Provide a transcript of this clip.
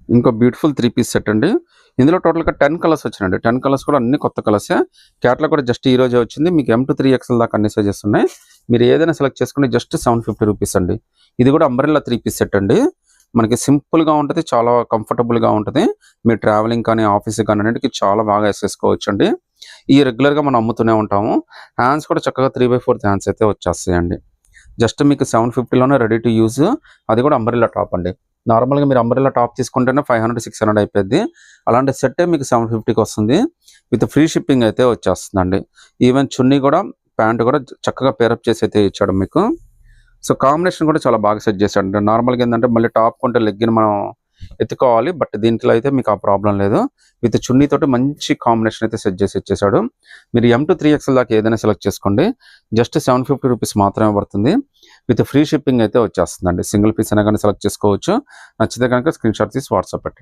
ఇంకో beautiful 3 piece set అండి. ఇందులో టోటల్‌గా 10 కలర్స్ వచ్చాయండి. 10 కలర్స్ కూడా అన్ని కొత్త కలర్సే. క్యాటలాగ్ కూడా జస్ట్ ఈ రోజే వచ్చింది. మీకు M-3XL దాకా అన్ని సైజెస్ ఉన్నాయి. మీరు ఏదైనా సెలెక్ట్ చేసుకుంటే జస్ట్ ₹750 అండి. ఇది కూడా అంబ్రెల్లా 3 పీస్ సెట్ అండి. మనకి సింపుల్‌గా ఉంటది. చాలా కంఫర్టబుల్‌గా ఉంటది. మీరు ట్రావెలింగ్ కానీ, ఆఫీస్‌కి కానీ అన్నిటికి చాలా బాగా ఏసేసుకోవచ్చండి. ఇయి రెగ్యులర్‌గా మనం అమ్ముతూనే ఉంటాము. హ్యాండ్స్ కూడా చక్కగా 3/4 హ్యాండ్స్ అయితే వచ్చేస్తాయండి. జస్ట్ మీకు 750లోనే రెడీ టు యూజ్. అది కూడా అంబ్రెల్లా టాప్ అండి. నార్మల్‌గా మీరు అంబ్రెల్లా టాప్ తీసుకుంటేనే 500, 600 అయిపోద్ది. అలాంటి సెట్టే మీకు 750కి వస్తుంది. విత్ ఫ్రీ షిప్పింగ్ అయితే వచ్చేస్తుందండి. ఈవెన్ చున్నీ కూడా, ప్యాంట్ కూడా చక్కగా పేరప్ చేసి అయితే ఇచ్చాడు మీకు. సో, కాంబినేషన్ కూడా చాలా బాగా సెట్ చేశాడండి. నార్మల్‌గా ఏందంటే మళ్ళీ టాప్ కొంటే లెగ్గిన్ మనం ఎత్తుకోవాలి. బట్ దీంట్లో అయితే మీకు ఆ ప్రాబ్లమ్ లేదు. విత్ చున్నీతోటి మంచి కాంబినేషన్ అయితే సెట్ చేసి ఇచ్చేసాడు. మీరు M-3XL దాకా ఏదైనా సెలెక్ట్ చేసుకోండి. జస్ట్ ₹750 మాత్రమే పడుతుంది. విత్ ఫ్రీ షిప్పింగ్ అయితే వచ్చేస్తుందండి. సింగిల్ పీస్ అయినా గానీ సెలెక్ట్ చేసుకోవచ్చు. నచ్చితే గనుక స్క్రీన్‌షాట్ తీసి వాట్సాప్ పెట్టండి.